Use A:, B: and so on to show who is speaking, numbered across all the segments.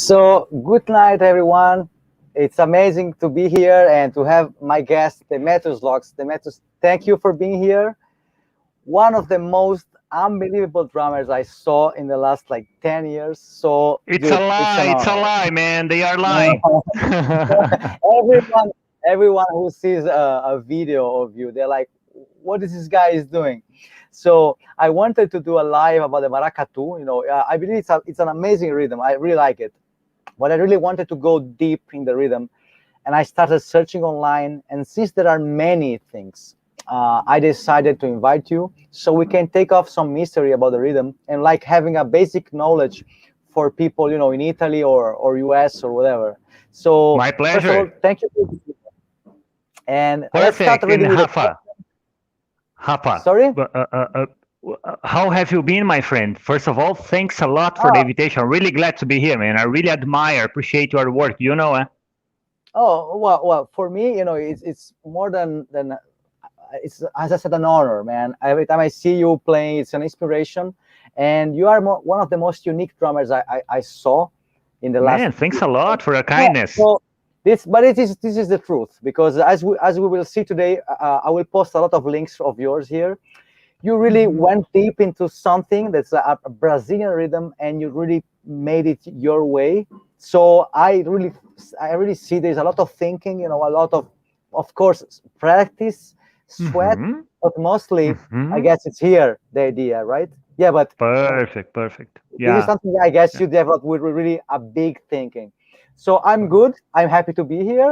A: So, good night, everyone. It's amazing to be here and to have my guest, Demetrius Locks. Demetrius, thank you for being here. One of the most unbelievable drummers I saw in the last like 10 years. So,
B: It's a
A: dude, it's an
B: lie. It's a
A: honor.
B: lie, man. They are lying.
A: everyone, everyone who sees a video of you, they're like, "What is this guy is doing?" So I wanted to do a live about the maracatu. I believe it's an amazing rhythm. I really like it, but I really wanted to go deep in the rhythm, and I started searching online. And since there are many things, I decided to invite you so we can take off some mystery about the rhythm and like having a basic knowledge for people, in Italy or US or whatever. So
B: My
A: first of all,
B: pleasure.
A: thank you. And let's start
B: Perfect.
A: already
B: And
A: with the
B: Rafa,
A: sorry.
B: how have you been, my friend? First of all, thanks a lot for the
A: Ah,
B: invitation. Really glad to be here, man. I really admire, appreciate your work. Eh?
A: oh well. For me, it's more than it's, as I said, an honor, man. Every time I see you playing, it's an inspiration, and you are one of the most unique drummers I saw in the last.
B: Man, thanks a lot for your
A: Yeah,
B: kindness.
A: so but this is the truth, because as we will see today, I will post a lot of links of yours here. You really went deep into something that's a Brazilian rhythm, and you really made it your way. So I really see there's a lot of thinking, a lot of course, practice, sweat,
B: Mm-hmm.
A: but mostly, I
B: Mm-hmm.
A: guess it's here the idea, right? Yeah, but
B: Perfect, perfect.
A: this is
B: Yeah.
A: something I guess
B: Yeah.
A: you developed with really a big thinking. So I'm good. I'm happy to be here.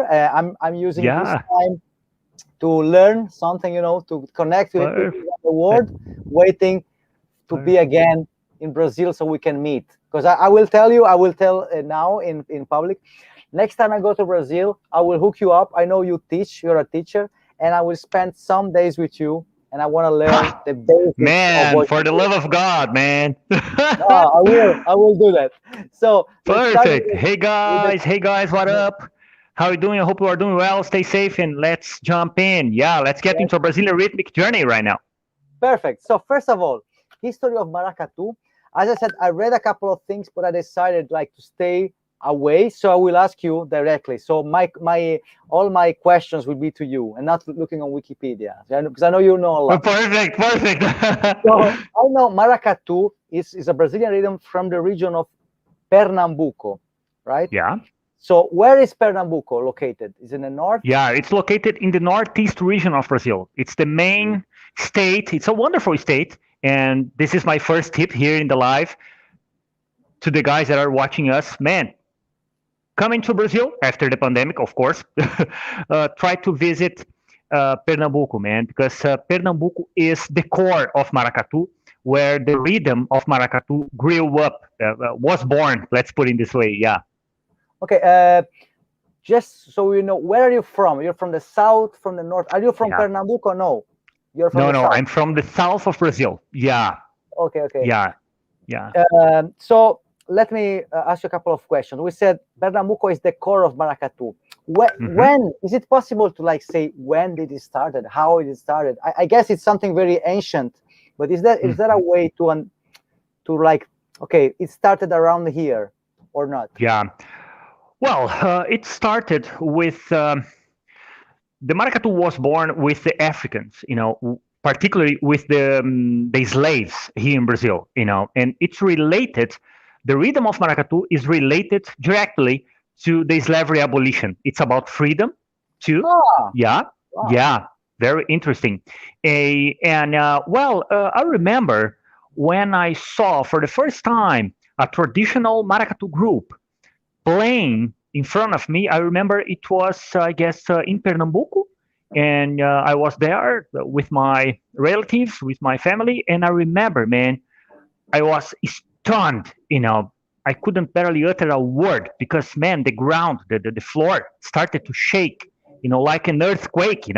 A: I'm using this
B: Yeah.
A: time to learn something, to connect with people
B: Perfect.
A: around the world, waiting to be
B: Perfect.
A: again in Brazil so we can meet. Because I will tell now in public. Next time I go to Brazil, I will hook you up. I know you're a teacher, and I will spend some days with you. And I want to learn
B: Ha!
A: the basics of
B: Man,
A: what
B: for
A: you
B: the
A: do.
B: love of God, man.
A: I will do that. So let's start
B: Perfect. Hey guys, what up? How you doing? I hope you are doing well. Stay safe and let's jump in. Yeah, let's get
A: yes,
B: into a Brazilian rhythmic journey right now.
A: perfect. So first of all, history of maracatu. As I said, I read a couple of things, but I decided like to stay away. So I will ask you directly. So my all my questions will be to you and not looking on Wikipedia, because I know you know a lot.
B: Perfect, perfect.
A: So I know maracatu is a Brazilian rhythm from the region of Pernambuco, right?
B: Yeah,
A: So where is Pernambuco located? Is it in the north?
B: yeah, it's located in the northeast region of Brazil. It's the main state. It's a wonderful state. And this is my first tip here in the live to the guys that are watching us. Man, coming to Brazil after the pandemic, of course, try to visit Pernambuco, man, because Pernambuco is the core of Maracatu, where the rhythm of Maracatu grew up, was born. Let's put it this way. Yeah.
A: Okay. Just so you know, where are you from? You're from the south, from the north. Are you from
B: Yeah.
A: Pernambuco? No, you're from
B: No,
A: the
B: no,
A: south.
B: I'm from the south of Brazil. Yeah.
A: Okay, okay.
B: Yeah. Yeah.
A: So let me ask you a couple of questions. We said Pernambuco is the core of Maracatu.
B: Hmm.
A: When is it possible to like say when did it started? How it started? I guess it's something very ancient, but is there a
B: Hmm.
A: way to like, okay, it started around here or not?
B: Yeah. Well, it started with the maracatu was born with the Africans, particularly with the slaves here in Brazil, and it's related. The rhythm of maracatu is related directly to the slavery abolition. It's about freedom, too.
A: Ah,
B: Yeah,
A: wow.
B: yeah, very interesting. I remember when I saw for the first time a traditional maracatu group playing in front of me. I remember it was, I guess, in Pernambuco, and I was there with my relatives, with my family, and I remember, man, I was stunned. I couldn't barely utter a word because, man, the ground, the floor started to shake, like an earthquake,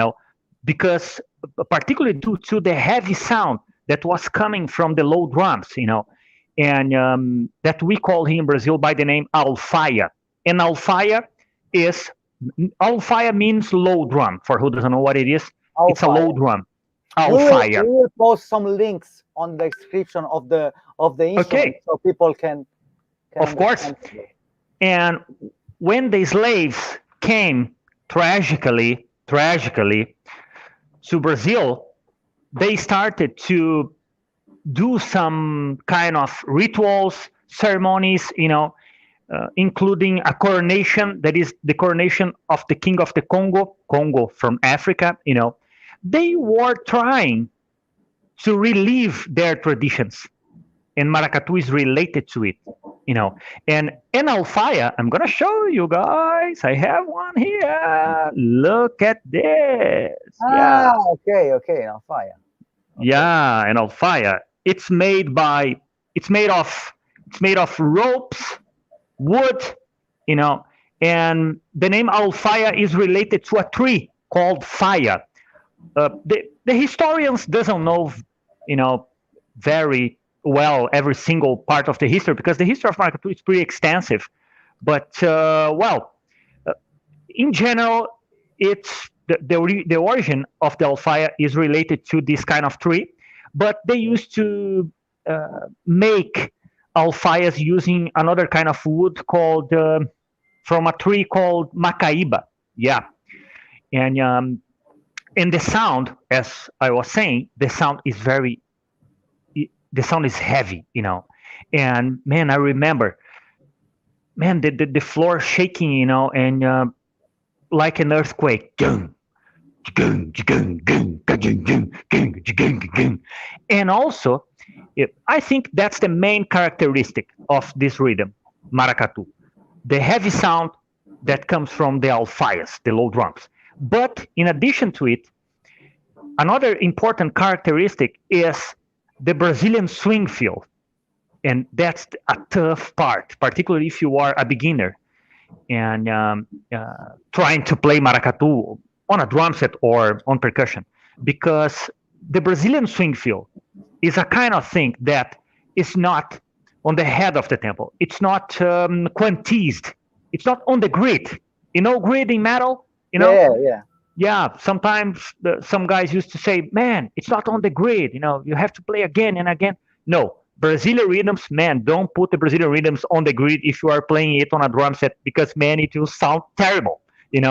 B: because particularly due to the heavy sound that was coming from the low drums, and that we call here in Brazil by the name alfaia. And is alfaia means low drum. For who doesn't know what it is, it's a low
A: Alfire.
B: drum.
A: We will we
B: Alfaia.
A: will post some links on the description of the instrument
B: Okay,
A: so people can
B: of course.
A: understand.
B: And when the slaves came tragically to Brazil, they started to do some kind of rituals, ceremonies, including a coronation, that is the coronation of the king of the Congo from Africa. They were trying to relive their traditions, and maracatu is related to it. And in Alfaya, I'm gonna show you guys. I have one here. Look at this. Yeah,
A: Okay, on fire. Okay.
B: yeah, and Alfaya. It's made of ropes, wood, and the name Alfaya is related to a tree called Faya. The historians doesn't know, very well every single part of the history, because the history of maracatu is pretty extensive. But in general, it's the origin of the Alfaya is related to this kind of tree, but they used to make Alfayas using another kind of wood called from a tree called Macaíba. Yeah, and the sound, as I was saying, the sound is heavy. And man, I remember, man, the floor shaking, and like an earthquake. And also, I think that's the main characteristic of this rhythm, maracatu, the heavy sound that comes from the alfaias, the low drums. But in addition to it, another important characteristic is the Brazilian swing feel. And that's a tough part, particularly if you are a beginner and trying to play maracatu on a drum set or on percussion, because the Brazilian swing feel is a kind of thing that is not on the head of the tempo. It's not quantized. It's not on the grid. Grid in metal.
A: Yeah.
B: Yeah, sometimes some guys used to say, man, it's not on the grid. You have to play again and again. No, Brazilian rhythms, man, don't put the Brazilian rhythms on the grid if you are playing it on a drum set, because, man, it will sound terrible. And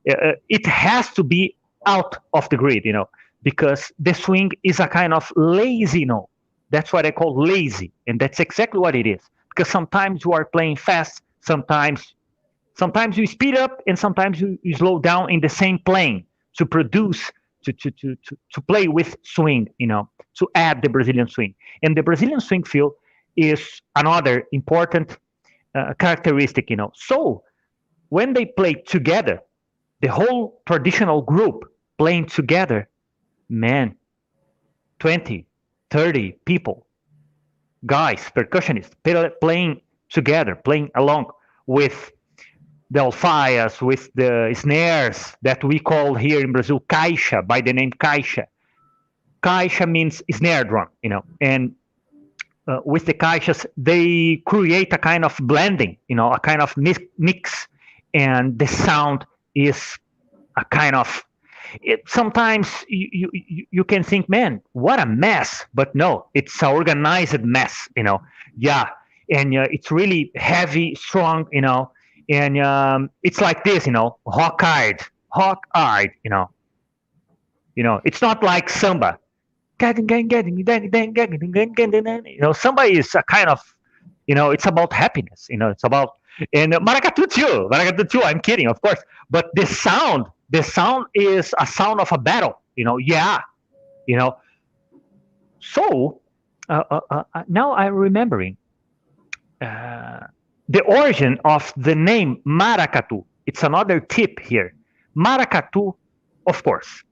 B: it has to be out of the grid, because the swing is a kind of lazy note. That's what I call lazy, and that's exactly what it is. Because sometimes you are playing fast, sometimes you speed up, and sometimes you slow down in the same playing to produce, to play with swing, to add the Brazilian swing. And the Brazilian swing feel is another important characteristic. So when they play together, the whole traditional group playing together, man, 20, 30 people, guys, percussionists, playing together, playing along with the alfaias, with the snares that we call here in Brazil caixa, by the name caixa. Caixa means snare drum, and with the caixas, they create a kind of blending, a kind of mix, and the sound is a kind of, sometimes you can think, man, what a mess, but no, it's an organized mess, yeah, and it's really heavy, strong, and it's like this, hawk-eyed, it's not like samba. Samba is a kind of, it's about happiness, it's about, and maracatu too, I'm kidding, of course, but the sound is a sound of a battle, yeah, so now I'm remembering the origin of the name maracatu. It's another tip here. Maracatu, of course,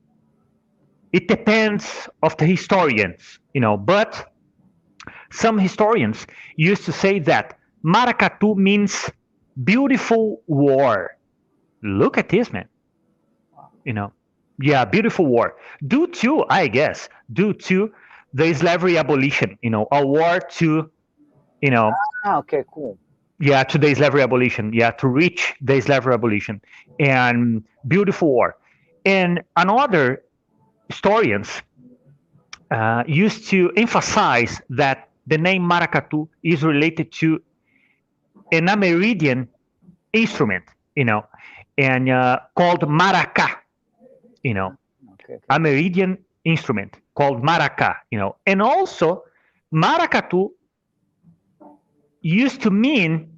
B: it depends of the historians, but some historians used to say that maracatu means beautiful war. Look at this, man. Yeah, beautiful war. Due to the slavery abolition, a war to,
A: Okay, cool.
B: yeah, to the slavery abolition, yeah, to reach the slavery abolition, and beautiful war. And another historians used to emphasize that the name maracatu is related to an Amerindian instrument, and called maraca,
A: Okay.
B: Amerindian instrument called maraca, and also maracatu used to mean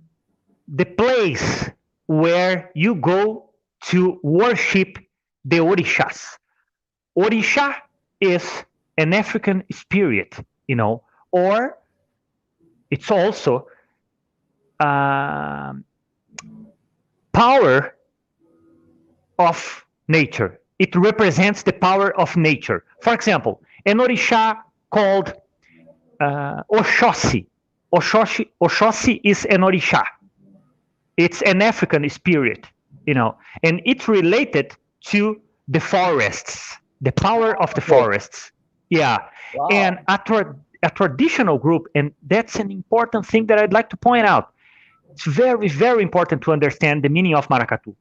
B: the place where you go to worship the orishas. Orisha is an African spirit, or it's also power of nature. It represents the power of nature. For example, an orisha called Oshosi. Oshosi is an orisha. It's an African spirit, and it's related to the forests, the power of the forests. Yeah,
A: Wow.
B: and a traditional group, and that's an important thing that I'd like to point out. It's very, very important to understand the meaning of maracatu,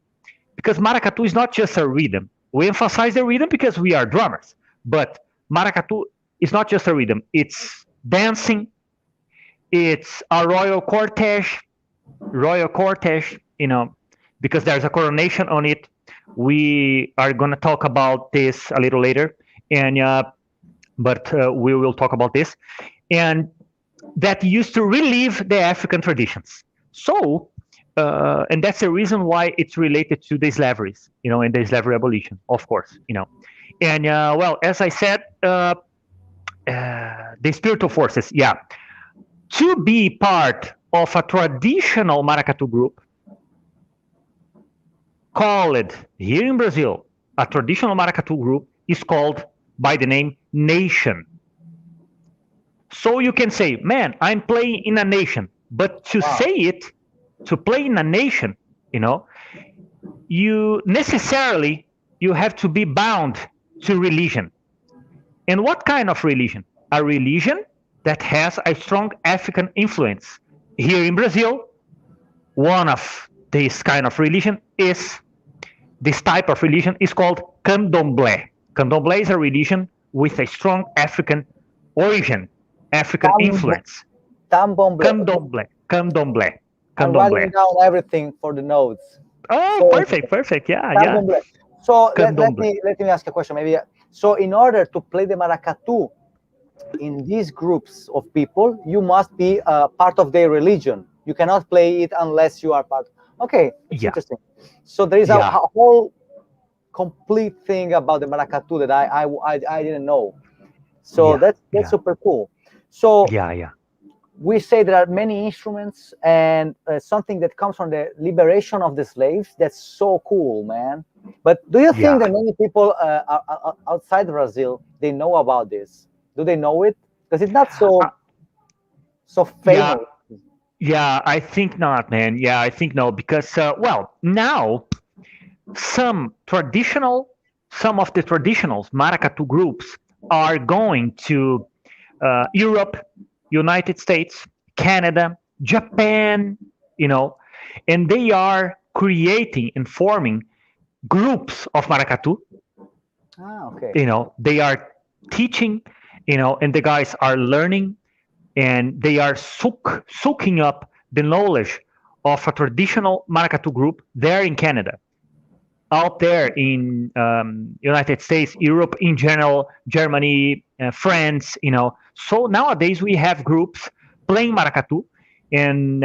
B: because maracatu is not just a rhythm. We emphasize the rhythm because we are drummers, but maracatu is not just a rhythm. It's dancing. It's a royal cortege, because there's a coronation on it. We are going to talk about this a little later, but we will talk about this. And that used to relive the African traditions. So, and that's the reason why it's related to the slaveries, and the slavery abolition, of course, And well, as I said, the spiritual forces, yeah. To be part of a traditional maracatu group, called here in Brazil, a traditional maracatu group is called by the name nation. So you can say, man, I'm playing in a nation. But to say it, to play in a nation, you necessarily, you have to be bound to religion. And what kind of religion? A religion that has a strong African influence. Here in Brazil, one of this kind of religion is, this type of religion is called candomblé. Candomblé is a religion with a strong African origin, African influence.
A: Candomblé.
B: Candomblé.
A: I'm writing down everything for the notes.
B: Oh, so, perfect. Yeah,
A: candomblé. Yeah. So let me ask a question. Maybe so. In order to play the maracatu in these groups of people, you must be part of their religion. You cannot play it unless you are part. Okay, it's interesting. So there is a whole complete thing about the maracatu that I didn't know. So that's super cool. So we say there are many instruments and something that comes from the liberation of the slaves. That's so cool, man. But do you think that many people outside Brazil, they know about this? Do they know it? Because it's not so famous.
B: Yeah, I think not, man. Yeah, I think no, because well, now some of the traditional maracatu groups are going to Europe, United States, Canada, Japan, and they are creating and forming groups of maracatu.
A: Okay.
B: They are teaching, and the guys are learning, and they are soaking up the knowledge of a traditional maracatu group there in Canada, out there in United States, Europe in general, Germany, France, So nowadays we have groups playing maracatu, and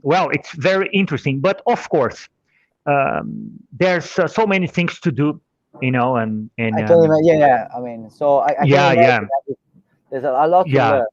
B: well, it's very interesting. But of course, there's so many things to do, and
A: I can imagine, I mean, so I can imagine there's a lot to learn.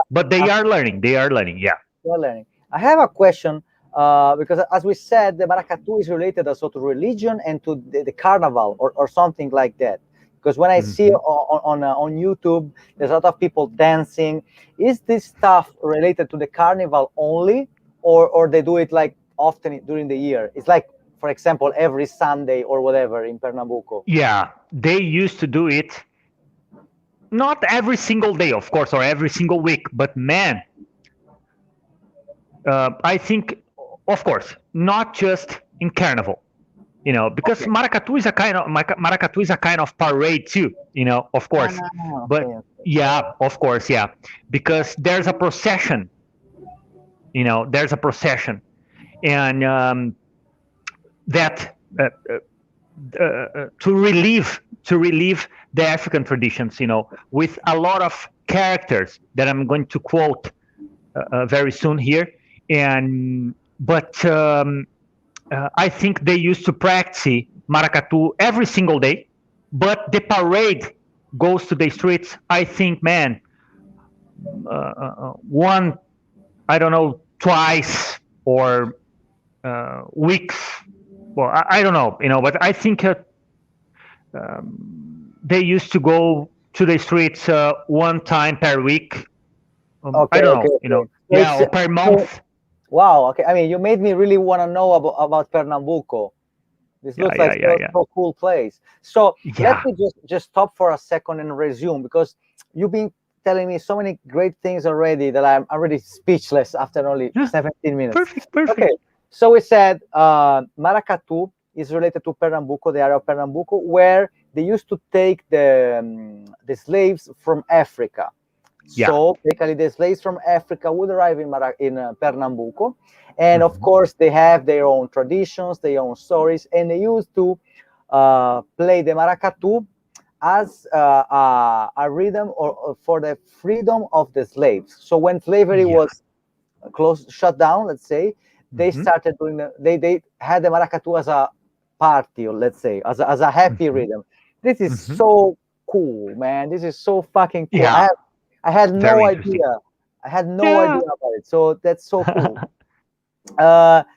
B: But they are learning. They are learning. Yeah.
A: They're learning. I have a question because, as we said, the maracatu is related also to religion and to the carnival or something like that. Because when I see on YouTube, there's a lot of people dancing. Is this stuff related to the carnival only, or they do it like often during the year? It's like, for example, every Sunday or whatever in Pernambuco.
B: Yeah, they used to do it. Not every single day, of course, or every single week, but man, I think, of course, not just in Carnival, because maracatu is a kind of parade too, of course. But yeah, of course, yeah, because there's a procession, there's a procession, and that to relieve the African traditions, with a lot of characters that I'm going to quote very soon here, but I think they used to practice maracatu every single day, but the parade goes to the streets. I think, man, one, I don't know, twice or weeks. Well, I don't know, but I think they used to go to the streets one time per week. I
A: Okay,
B: don't
A: okay,
B: know,
A: okay. So
B: yeah, or per month.
A: wow. Okay, I mean, you made me really want to know about Pernambuco. This
B: Yeah,
A: looks
B: yeah,
A: like
B: yeah, yeah,
A: so cool place. So let
B: yeah.
A: me just stop for a second and resume, because you've been telling me so many great things already that I'm already speechless after only
B: Yeah,
A: 17 minutes.
B: perfect, perfect.
A: Okay, so we said Maracatu is related to Pernambuco, the area of Pernambuco, where they used to take the slaves from Africa.
B: Yeah.
A: So basically, the slaves from Africa would arrive in Pernambuco, and of
B: Mhm.
A: course, they have their own traditions, their own stories, and they used to play the maracatu as a rhythm or for the freedom of the slaves. So when slavery
B: Yeah.
A: was shut down, let's say, they
B: Mhm.
A: started doing they had the maracatu as a party, or let's say as a happy
B: Mhm.
A: rhythm. This is
B: Mhm.
A: so cool, man. This is so fucking cool.
B: Yeah.
A: I had no
B: Very interesting.
A: idea. I had no
B: Yeah.
A: idea about it. So that's so cool.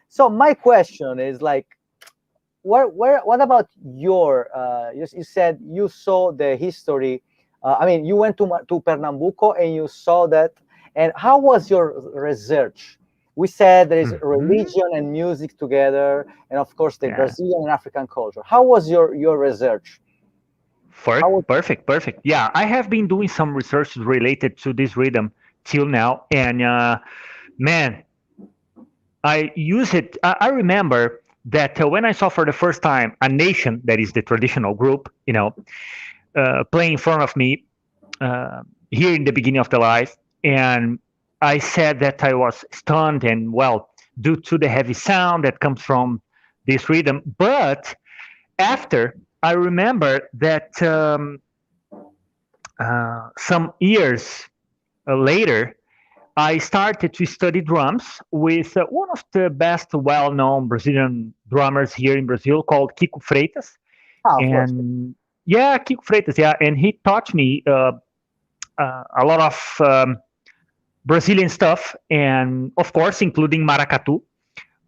A: So my question is like, what about your? You said you saw the history. I mean, you went to Pernambuco and you saw that. And how was your research? We said there is
B: Mhm.
A: religion and music together, and of course the
B: Yeah.
A: Brazilian and African culture. How was your research? How was,
B: Perfect, perfect. Yeah, I have been doing some research related to this rhythm till now, and man, I use it. I remember that when I saw for the first time a nation that is the traditional group, playing in front of me uh, here in the beginning of the life, and I said that I was stunned and well due to the heavy sound that comes from this rhythm. But after I remember that some years later, I started to study drums with one of the best well-known Brazilian drummers here in Brazil called Kiko Freitas.
A: of course.
B: And yeah, Kiko Freitas, yeah, and he taught me a lot of Brazilian stuff, and of course, including maracatu.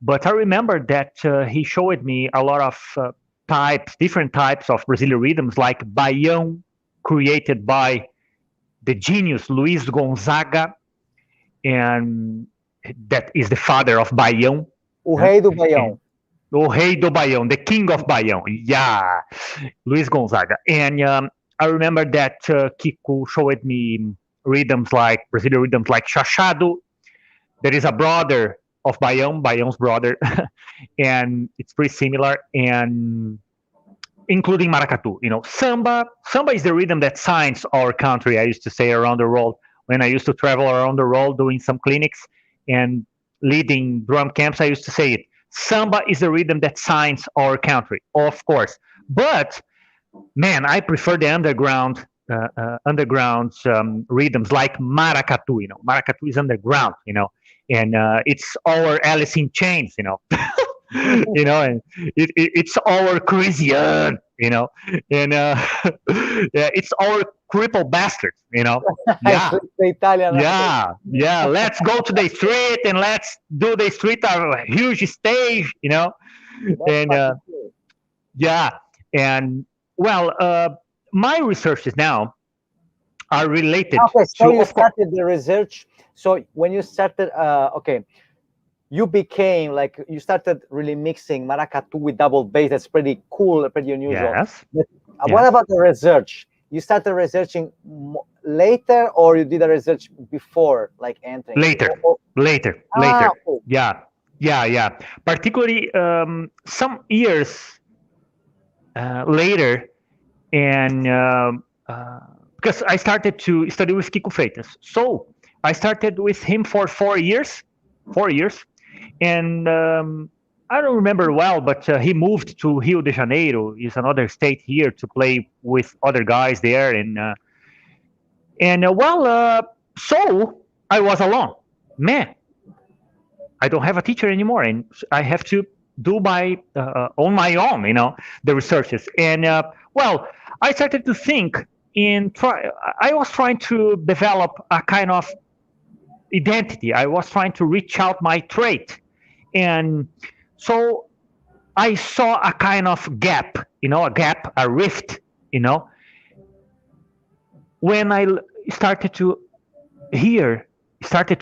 B: But I remember that he showed me a lot of different types of Brazilian rhythms, like baião, created by the genius Luiz Gonzaga, and that is the father of baião.
A: O
B: Huh?
A: rei do Baião.
B: And O Rei do Baião, the king of Baião. Yeah, Luiz Gonzaga. And I remember that Kiko showed me rhythms like Brazilian rhythms like Chachado. There is a brother of Baião, Baião's brother, and it's pretty similar. And including maracatu, samba. Samba is the rhythm that signs our country. I used to say around the world when I used to travel around the world doing some clinics and leading drum camps. I used to say it. Samba is the rhythm that signs our country, of course. But man, I prefer the underground rhythms like maracatu. Maracatu is underground. And it's our Alice in Chains. And it's our Christian. And yeah, it's our crippled bastards.
A: It's
B: Yeah,
A: the Italian.
B: yeah, yeah. Let's go to the street and let's do the street on a huge stage.
A: That's
B: And
A: fucking cool.
B: yeah, and well, my researches now are related
A: Okay, so
B: to,
A: you
B: of course,
A: started the research. So when you started, okay, you became like you started really mixing maracatu with double bass. That's pretty cool, pretty unusual.
B: yes,
A: But what
B: yes,
A: about the research? You started researching later, or you did a research before, like entering?
B: later, later,
A: Ah,
B: later.
A: okay.
B: Yeah, yeah, yeah. Particularly some years later, and because I started to study with Kiko Freitas. So I started with him for 4 years, 4 years, and I don't remember well, but he moved to Rio de Janeiro, is another state here, to play with other guys there, so I was alone. Man, I don't have a teacher anymore, and I have to do on my own, the researches. And I started to think I was trying to develop a kind of identity. I was trying to reach out my trait, and so I saw a kind of gap, a rift, when I started to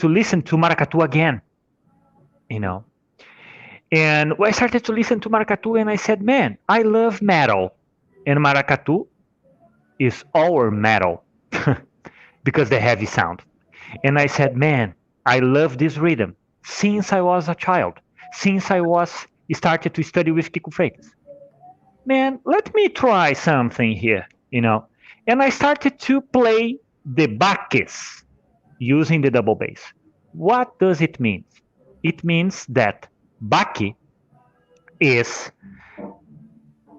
B: listen to maracatu again, and I started to listen to maracatu, and I said, man, I love metal, and maracatu is our metal because the heavy sound. And I said, man, I love this rhythm since I was a child, since I started to study with Kiko Freitas. Man, let me try something here, And I started to play the baques using the double bass. What does it mean? It means that baque is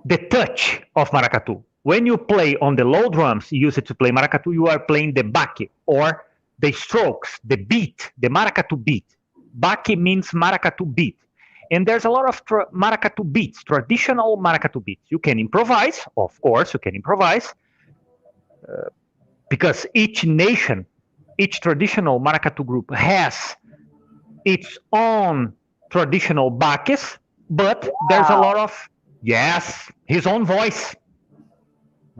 B: the touch of maracatu. When you play on the low drums, you use it to play maracatu, you are playing the baque, or the strokes, the beat, the maracatu beat. Baque means maracatu beat. And there's a lot of maracatu beats, traditional maracatu beats. You can improvise, of course, because each nation, each traditional maracatu group has its own traditional baques, but there's a lot of, his own voice.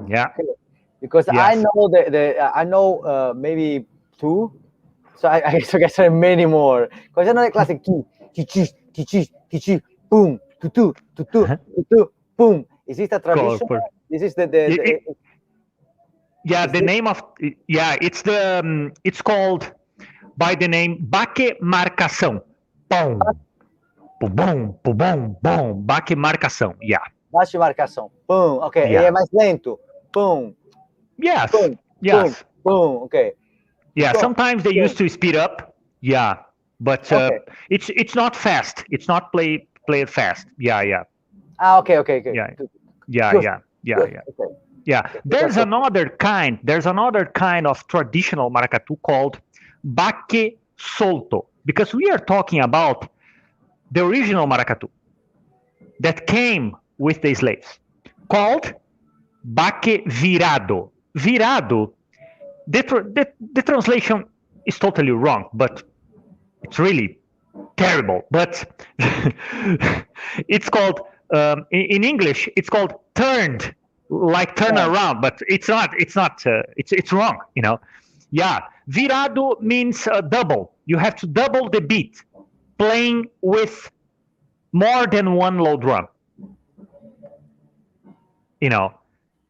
B: Yeah.
A: Because
B: Yes.
A: I know maybe two, so I guess there are many more. Because I know the classic boom, tutu, boom. Is this a tradition? This is the
B: the name of it's called by the name baque marcação. Boom, boom, boom, boom, boom. Baque marcação. Yeah.
A: Baixo marcação. Boom. Okay.
B: Yeah.
A: É mais lento. Boom.
B: Yes.
A: Boom.
B: Yes.
A: Boom. Okay.
B: Yeah. Sometimes they used to speed up. Yeah. But it's not fast. It's not play it fast. Yeah.
A: Okay.
B: Yeah.
A: Okay.
B: Yeah. There's another kind of traditional maracatu called baque solto, because we are talking about the original maracatu that came with the slaves, called baque virado. Virado, the translation is totally wrong, but it's really terrible. But it's called, in English, it's called turned, like turn around, but it's not, it's wrong, Yeah, virado means double. You have to double the beat, playing with more than one low drum.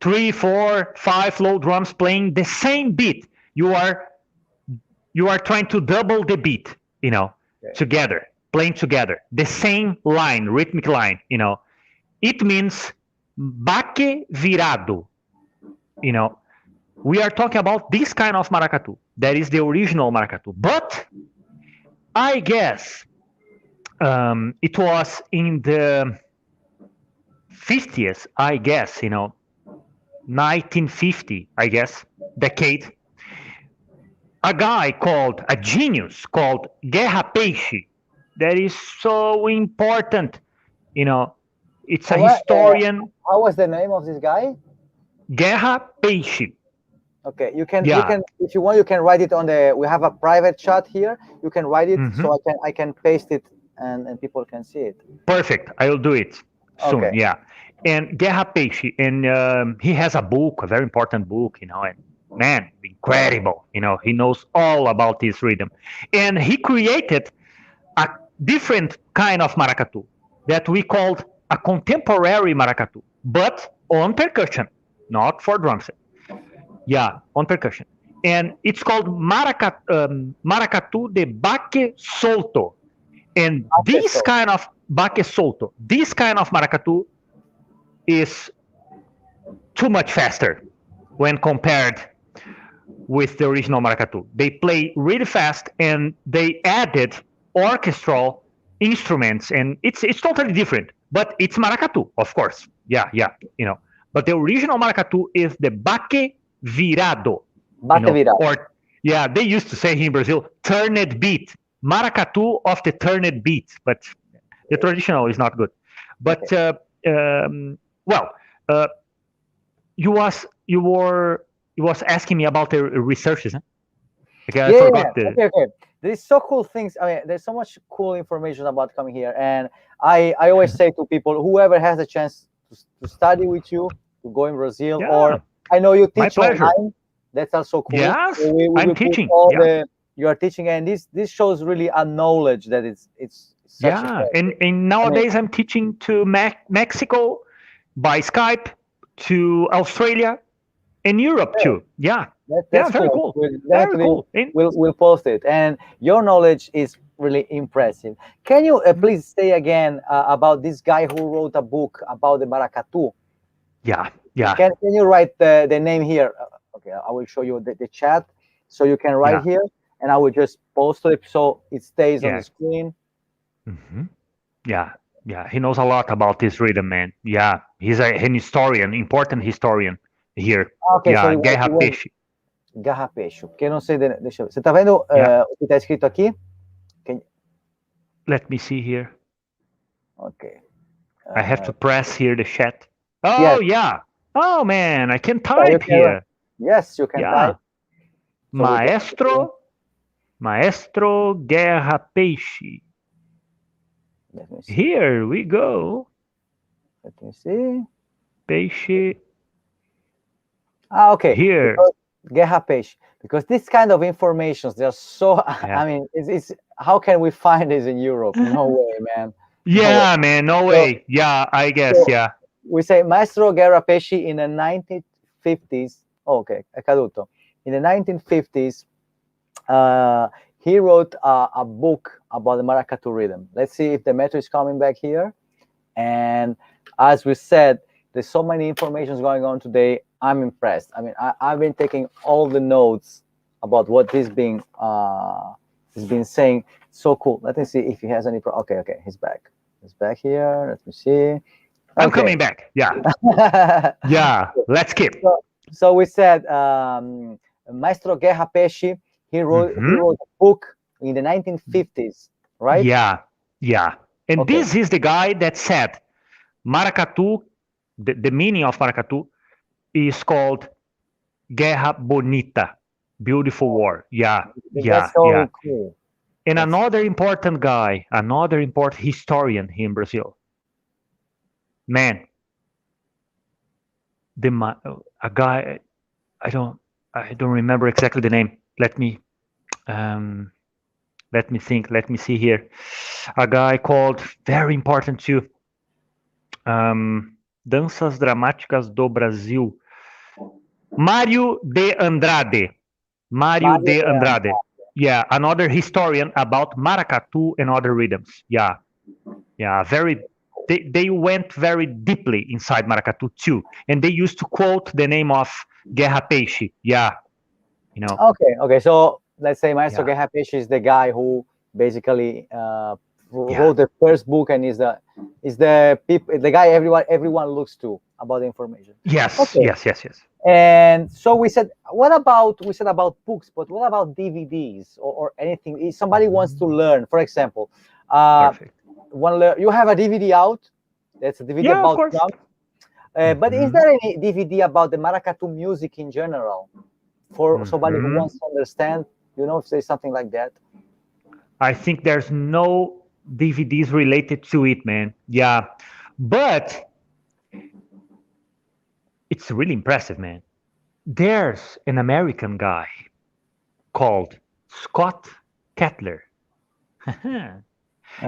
B: 3, 4, 5 low drums playing the same beat. You are trying to double the beat, together, playing together, the same line, rhythmic line, It means baque virado. We are talking about this kind of maracatu. That is the original maracatu. But I guess it was in the 50s, 1950, decade. A genius called Guerra Peixe, that is so important. It's a historian.
A: How was the name of this guy?
B: Guerra Peixe.
A: Okay, you can if you want, you can write it on we have a private chat here. You can write it so I can paste it and people can see it.
B: Perfect. I will do it soon.
A: Okay.
B: Yeah. And Guerra Peixe, and he has a book, a very important book, and man, incredible. He knows all about this rhythm, and he created a different kind of maracatu that we called a contemporary maracatu, but on percussion, not for drum set. Yeah, on percussion. And it's called maracatu de baque solto. And this kind of baque solto, this kind of maracatu is too much faster when compared with the original maracatu. They play really fast, and they added orchestral instruments, and it's totally different. But it's maracatu, of course. Yeah, yeah, you know. But the original maracatu is the baque virado, you
A: Bate
B: know,
A: viral.
B: or yeah, they used to say here in Brazil, turned beat, maracatu of the turned beat, but the traditional is not good. But
A: Okay.
B: well, uh, you was asking me about the researches, huh? Okay, I
A: Yeah, yeah,
B: forgot
A: yeah.
B: the
A: Okay, okay. There's so cool things. I mean, there's so much cool information about coming here, and I always say to people, whoever has a chance to study with you, to go in Brazil, or
B: yeah,
A: I know you
B: my
A: teach
B: pleasure.
A: online. That's also cool.
B: Yes,
A: So we
B: I'm
A: will put
B: teaching.
A: all
B: Yeah,
A: the you are teaching, and this shows really a knowledge that it's such
B: yeah,
A: effective.
B: and
A: I mean,
B: nowadays I'm teaching to Mexico by Skype, to Australia and Europe
A: yeah,
B: too. Yeah, yeah,
A: that's
B: very
A: cool.
B: cool,
A: We'll
B: very
A: definitely
B: cool. And
A: we'll post it, and your knowledge is really impressive. Can you please say again about this guy who wrote a book about the maracatu?
B: yeah, yeah,
A: Can you write the name here? Okay, I will show you the chat, so you can write
B: yeah,
A: here, and I will just post it so it stays on the
B: yeah,
A: screen.
B: hmm yeah, yeah. He knows a lot about this rhythm, man. Yeah, he's an historian, important historian here.
A: Ok, so
B: Yeah,
A: you
B: Guerra
A: want
B: Peixe.
A: Garrapecho, porque eu não sei, deixa eu ver. Você tá vendo
B: Yeah,
A: o que está escrito aqui? Can-
B: let me see here.
A: ok.
B: I have
A: Uh,
B: to press here the chat. Oh
A: yes,
B: yeah. Oh man, I can
A: yeah, you
B: type
A: can write.
B: here.
A: Yes, you can type.
B: Yeah.
A: So we can.
B: Maestro Guerra Peixe.
A: Let me see.
B: Here we go.
A: Let me see.
B: Peixe
A: Ah, okay.
B: here.
A: Because Guerra Peixe. Because this kind of information, they're so.
B: Yeah.
A: I mean, it's how can we find this in Europe? No way, man. No way.
B: Yeah, man. No
A: So,
B: way. Yeah, I guess.
A: so
B: Yeah.
A: we say Maestro Guerra Peixe in the 1950s. Oh, okay, è caduto. In the 1950s, he wrote a book about the maracatu rhythm. Let's see if the metro is coming back here. And as we said, there's so many informations going on today. I'm impressed. I mean, I've been taking all the notes about what this being has been saying. So cool. Let me see if he has any. Okay, okay, he's back. He's back here. Let me see.
B: I'm
A: Okay.
B: coming back. Yeah. Yeah. Let's skip.
A: So we said Maestro Guerra Peixe. He wrote a book in the 1950s, right?
B: Yeah. Yeah. And
A: Okay.
B: this is the guy that said maracatu, the meaning of maracatu is called Guerra Bonita, beautiful war. Yeah. Yeah.
A: That's so
B: Yeah.
A: cool.
B: And
A: That's-
B: another important guy, another important historian here in Brazil. Man, a guy, I don't remember exactly the name. Let me think. Let me see here. A guy called, very important too. Danças Dramáticas do Brasil. Mário de Andrade. Mário de Andrade. Yeah, another historian about maracatu and other rhythms. Yeah, yeah, they went very deeply inside maracatu too, and they used to quote the name of Guerra Peixe. Yeah, you know.
A: Okay. So let's say Maestro
B: Yeah.
A: Guerra Peixe is the guy who basically wrote the first book and is the guy everyone looks to about the information.
B: Yes,
A: Okay.
B: yes.
A: And so we said about books, but what about DVDs or anything? If somebody wants to learn, for example,
B: Perfect.
A: you have a DVD out. That's a DVD
B: Yeah, of
A: about
B: course.
A: drums. But is there any DVD about the maracatu music in general for somebody who wants to understand? You know, if there's something like that.
B: I think there's no DVDs related to it, man. Yeah, but it's really impressive, man. There's an American guy called Scott Kettler.
A: And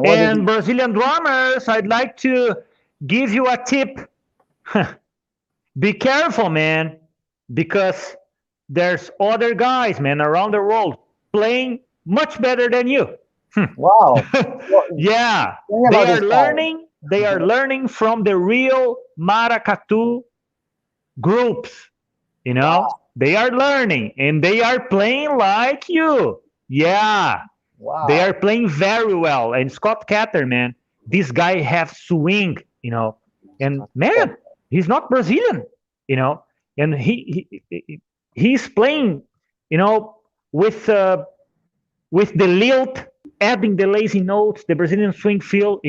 A: what did
B: And Brazilian drummers, I'd like to give you a tip. Be careful, man, because there's other guys, man, around the world playing much better than you.
A: Wow.
B: Yeah,
A: Tell me
B: they
A: about
B: are
A: this guy.
B: learning. They are learning from the real maracatu groups. You know,
A: Wow.
B: they are learning and they are playing like you. Yeah,
A: Wow.
B: They are playing very well. And Scott Catter, man, this guy has swing, and man, he's not Brazilian, and he's playing, with the lilt, adding the lazy notes, the Brazilian swing feel,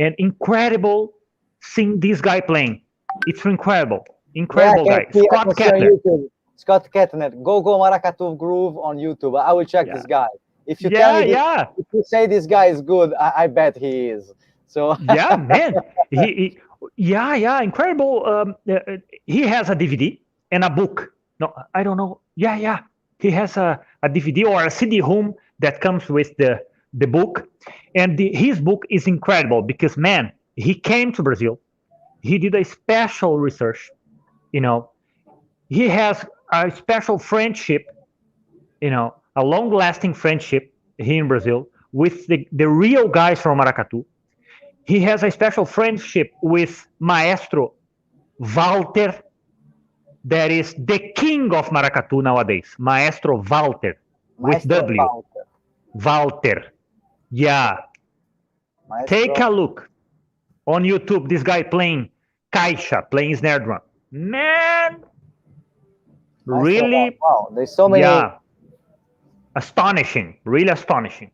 B: and incredible seeing this guy playing. It's incredible guy. Scott Kettner.
A: Scott Kettner, Go Maracatu Groove on YouTube. I will check this guy. If you if you say this guy is good, I bet he is. So
B: yeah, man, incredible. He has a DVD and a book. No, I don't know. Yeah, he has a DVD or a CD-ROM that comes with the book, and his book is incredible because, man, he came to Brazil. He did a special research. He has a special friendship, a long-lasting friendship here in Brazil with the real guys from Maracatu. He has a special friendship with Maestro Walter, that is the king of Maracatu nowadays. Maestro Walter, with W. Walter. Yeah. Maestro. Take a look on YouTube. This guy playing caixa, playing snare drum. Man, really?
A: Wow, there's so many.
B: Yeah. Astonishing, really astonishing.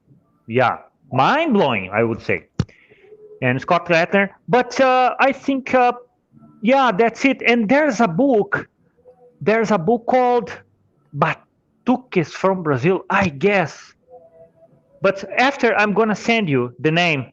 B: Yeah, mind blowing, I would say. And Scott Kettner, but I think, that's it. And there's a book called Batuques from Brazil, I guess. But after, I'm gonna send you the name.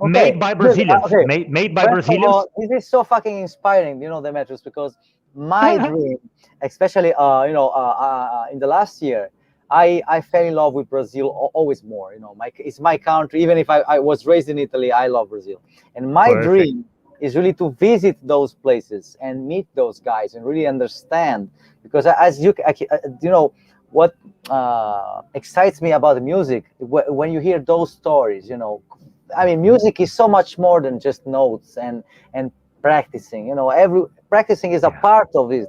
B: Okay. Made by Brazilians. Okay. Made by Brazilians.
A: This is so fucking inspiring, Demetrius, because my dream, especially in the last year, I fell in love with Brazil always more. It's my country. Even if I was raised in Italy, I love Brazil. And my dream is really to visit those places and meet those guys and really understand. Because as what excites me about the music, when you hear those stories, music is so much more than just notes and practicing. Practicing is a part of it.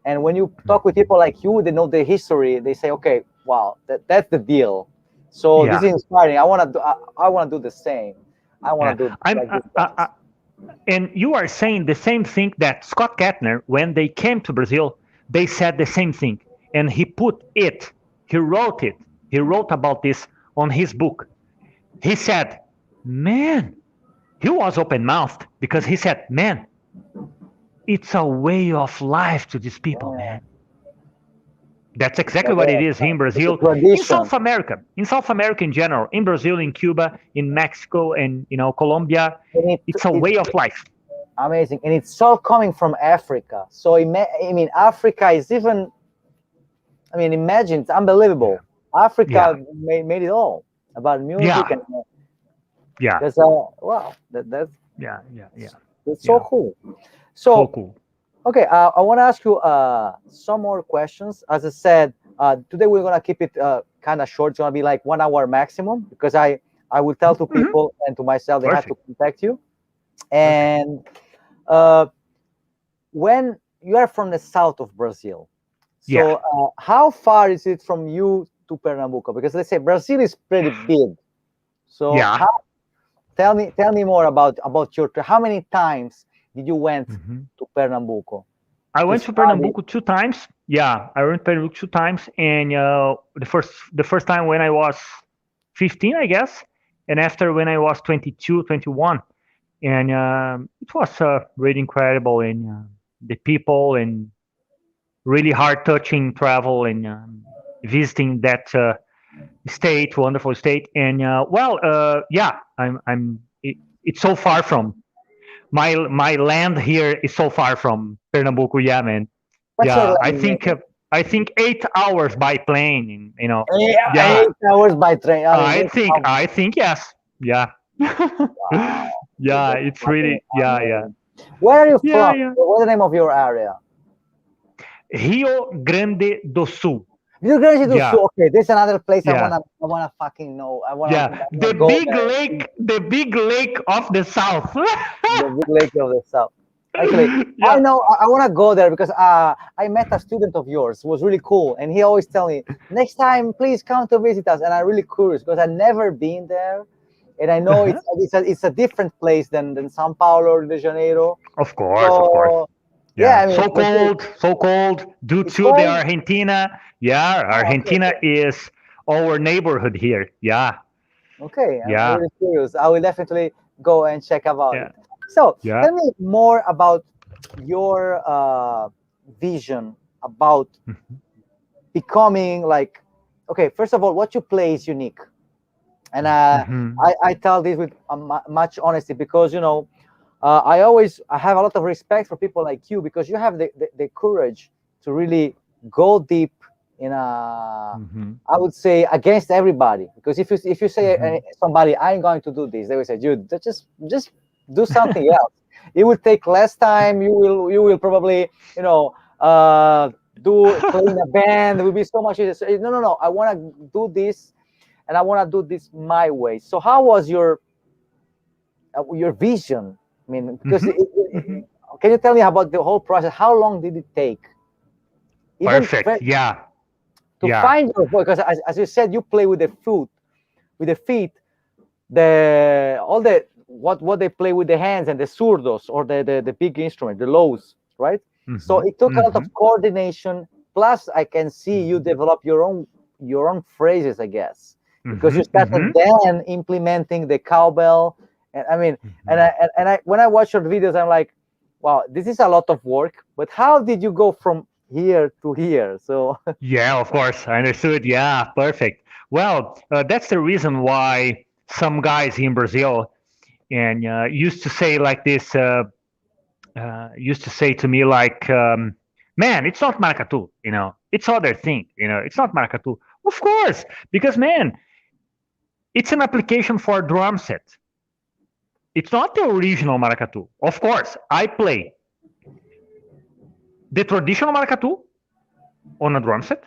A: And when you talk with people like you, they know the history. They say, "Okay, wow, that's the deal." So this is inspiring. I want to do the same. I want to do.
B: And you are saying the same thing that Scott Kettner, when they came to Brazil, they said the same thing, and he wrote it. He wrote about this on his book. He said, "Man," he was open-mouthed because he said, "Man, it's a way of life to these people, man." That's exactly what it is here in Brazil, in South America in general, in Brazil, in Cuba, in Mexico, and Colombia. It's a way of life.
A: Amazing, and it's all coming from Africa. So Africa is even. Imagine, it's unbelievable. Africa made it all about music and. That's wow. That's That's so cool. So cool. Okay, I want to ask you some more questions. As I said, today we're gonna keep it kind of short. It's gonna be like 1 hour maximum because I will tell to people and to myself they have to contact you. And when you are from the south of Brazil, so how far is it from you to Pernambuco? Because let's say Brazil is pretty big. So tell me more about your trip. How many times did you went to Pernambuco?
B: I went to Pernambuco 2 times. Yeah, I went to Pernambuco 2 times, and the first time when I was 15, I guess, and after when I was 22, 21, and it was really incredible, and the people, and really heart-touching travel, and visiting that state, wonderful state, and it's so far from. My land here is so far from Pernambuco, man. I think 8 hours by plane,
A: 8 hours by train.
B: I think yes. Yeah. Wow. Yeah, it's really
A: Where are you from? What's the name of your area?
B: Rio Grande do Sul.
A: Rio Grande do Sul. Okay, there's another place I wanna fucking know.
B: The big lake of the south.
A: The big lake of the south. Actually, I
B: Yeah.
A: know I want to go there because I met a student of yours. It was really cool, and he always tell me next time, please come to visit us. And I'm really curious because I've never been there, and I know
B: Uh-huh.
A: it's a different place than São Paulo or Rio de Janeiro.
B: Of course, of course.
A: So yeah,
B: Yeah,
A: I mean,
B: so
A: but
B: cold, so cold. Due
A: it's
B: to the
A: cold.
B: Argentina, yeah,
A: Oh, okay,
B: Argentina
A: okay.
B: is our neighborhood here. Yeah,
A: Okay, I'm
B: yeah,
A: really curious. I will definitely go and check about
B: yeah,
A: it. So,
B: yeah.
A: tell me more about your vision about
B: Mhm,
A: becoming like. Okay, first of all, what you play is unique, and
B: mhm,
A: I tell this with much honesty because I have a lot of respect for people like you because you have the courage to really go deep in a,
B: mhm,
A: I would say, against everybody. Because if you say
B: mhm,
A: somebody I'm going to do this, they will say, dude, just do something else. It will take less time. You will probably uh, do play in a band. It will be so much easier. So, no. I want to do this, and I want to do this my way. So how was your vision? I mean, because
B: mhm, mhm.
A: can you tell me about the whole process? How long did it take, even
B: Perfect. Yeah,
A: to
B: yeah.
A: find your voice? Because as you said, you play with the feet, the all the what they play with the hands and the surdos or the big instrument, the lows, right? So
B: Mhm,
A: it took a lot of
B: mhm,
A: coordination. Plus, I can see you
B: mhm,
A: develop your own phrases, I guess, because you
B: mhm,
A: started
B: mhm,
A: then implementing the cowbell. And I mean, and
B: mhm.
A: I when I watch your videos, I'm like, wow, this is a lot of work. But how did you go from here to here? So
B: Yeah, of course. I understood. Yeah, perfect. Well, that's the reason why some guys in Brazil and used to say like this. Used to say to me like, "Man, it's not maracatu. It's other thing. It's not maracatu." Of course, because man, it's an application for drum set. It's not the original maracatu. Of course, I play the traditional maracatu on a drum set,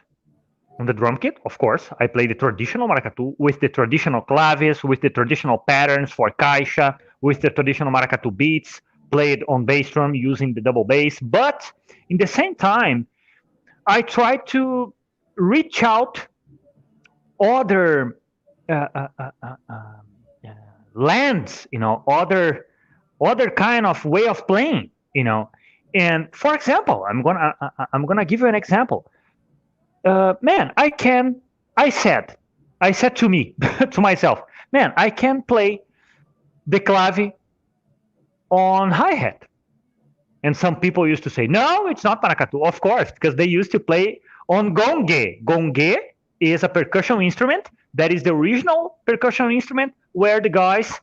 B: on the drum kit. Of course, I play the traditional maracatu with the traditional claves, with the traditional patterns for caixa, with the traditional maracatu beats played on bass drum using the double bass. But in the same time, I try to reach out other uh, uh, uh, uh, um, uh, lands, other kind of way of playing, And for example, I'm gonna give you an example. Man, I said, I said to me, to myself, man, I can play the clave on hi hat. And some people used to say, no, it's not maracatu. Of course, because they used to play on gongue. Gongue is a percussion instrument that is the original percussion instrument where the guys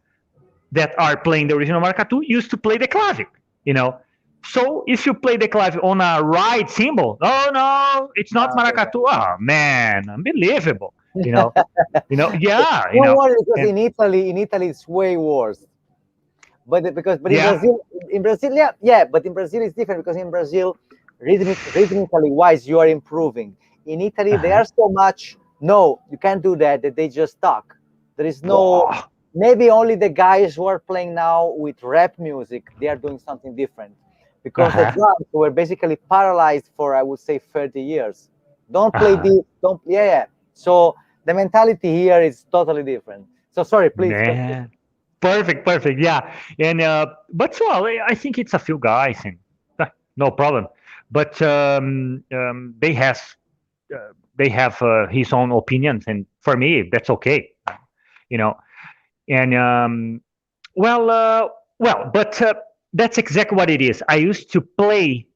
B: that are playing the original maracatu used to play the clave, you know. So if you play the clave on a right cymbal, oh no, it's not maracatu. Oh man, unbelievable, you know. Yeah,
A: don't worry, because
B: and
A: in Italy it's way worse. But in
B: yeah,
A: Brazil, yeah, but in Brazil it's different because in Brazil, rhythmically wise, you are improving. In Italy, they
B: uh-huh.
A: are so much. No, you can't do that. That they just talk. There is no.
B: Wow.
A: Maybe only the guys who are playing now with rap music, they are doing something different, because the
B: Uh-huh.
A: drums were basically paralyzed for, I would say, 30 years. Don't play
B: Uh-huh.
A: this. Don't. Yeah, yeah. So the mentality here is totally different. So sorry, please continue.
B: Man. Perfect, perfect. Yeah. And but well, I think it's a few guys and no problem. But they have his own opinions, and for me that's okay. You know. And well, but that's exactly what it is. I used to play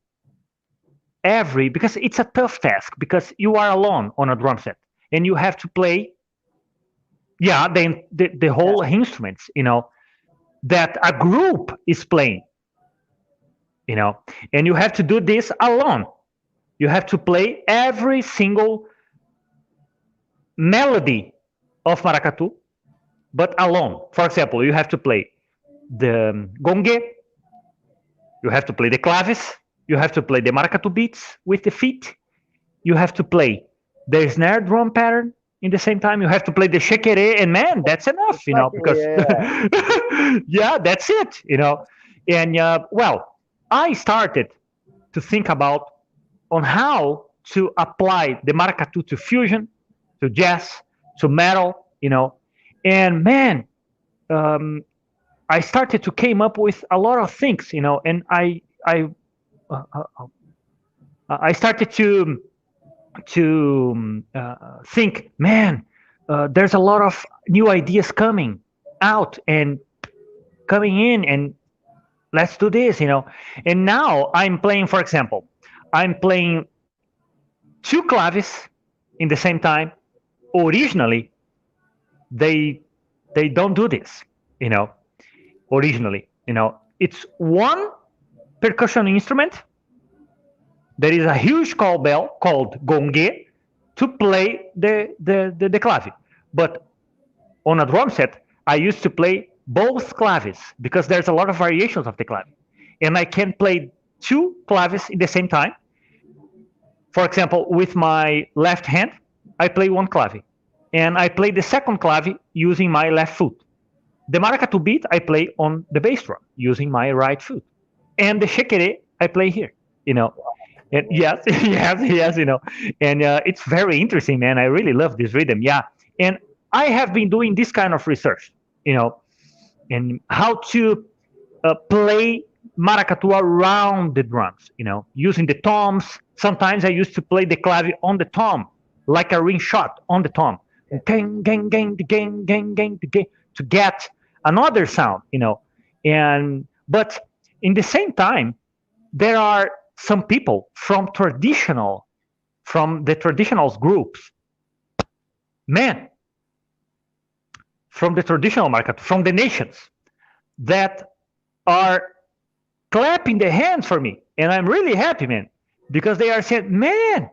B: because it's a tough task because you are alone on a drum set and you have to play, yeah, the
A: Yeah.
B: whole instruments, that a group is playing, you know, and you have to do this alone. You have to play every single melody of maracatu, but alone. For example, you have to play the gongue, you have to play the claves, you have to play the maracatu beats with the feet, you have to play the snare drum pattern in the same time. You have to play the shekere, and man, that's enough,
A: Exactly.
B: because
A: Yeah.
B: yeah, that's it. And well, I started to think about on how to apply the maracatu to fusion, to jazz, to metal, and man, um, I started to came up with a lot of things, and uh, uh, I started to think, man, there's a lot of new ideas coming out and coming in, and let's do this, And now I'm playing, for example, I'm playing two claves in the same time. Originally, they they don't do this, you know. Originally, it's one percussion instrument. There is a huge call bell called gongue to play the clave. But on a drum set, I used to play both claves because there's a lot of variations of the clave. And I can play two claves in the same time. For example, with my left hand, I play one clave. And I play the second clave using my left foot. The maracatu beat I play on the bass drum using my right foot. And the shekere I play here, you know. And yes, yes, and it's very interesting, man. I really love this rhythm. Yeah, and I have been doing this kind of research, you know, and how to play maracatu around the drums, using the toms. Sometimes I used to play the clave on the tom, like a ring shot on the tom, gang, gang, gang, gang, gang, gang, gang, to get another sound, and but in the same time there are some people from the traditional groups, men from the traditional market, from the nations that are clapping their hands for me, and I'm really happy, man, because they are saying, "Man,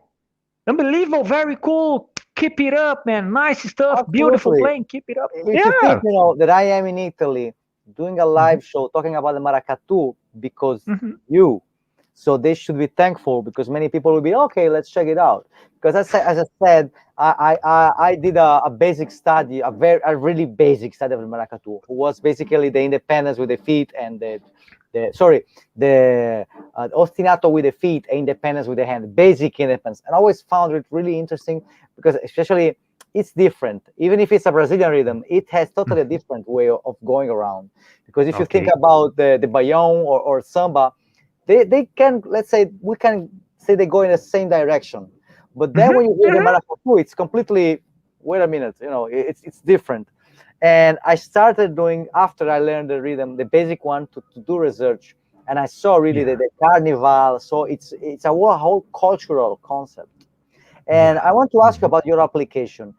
B: unbelievable, very cool, keep it up, man, nice stuff, beautiful
A: Absolutely.
B: playing, keep it up."
A: If you think,
B: Yeah.
A: that I am in Italy doing a
B: Mhm,
A: live show talking about the maracatu because
B: mhm,
A: you, so they should be thankful because many people will be okay. Let's check it out. Because as I said, I did a basic study, a really basic study of the maracatu, who was basically the independence with the feet and the ostinato with the feet and independence with the hand, basic independence. And I always found it really interesting because especially it's different. Even if it's a Brazilian rhythm, it has totally a
B: mhm.
A: different way of going around. Because if you think
B: Okay.
A: about the baião or samba, they can, let's say, we can say they go in the same direction, but then
B: Mhm,
A: when you hear the
B: mhm.
A: maracatu, it's completely, wait a minute, it's different. And I started doing, after I learned the rhythm, the basic one, to do research, and I saw really
B: Yeah,
A: the carnival. So it's a whole cultural concept. And
B: yeah.
A: I want to ask you
B: Mhm,
A: about your application.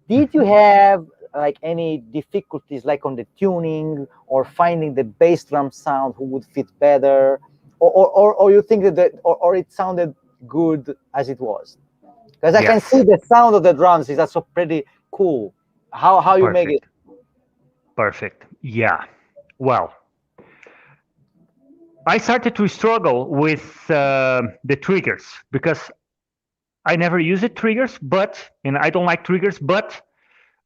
A: Did you
B: mhm.
A: have like any difficulties like on the tuning or finding the bass drum sound who would fit better, or you think or it sounded good as it was? Because I can see
B: Yes,
A: the sound of the drums is also pretty cool. How you make it?
B: perfect, perfect. Yeah. Well, I started to struggle with the triggers because I never use it triggers, and I don't like triggers, but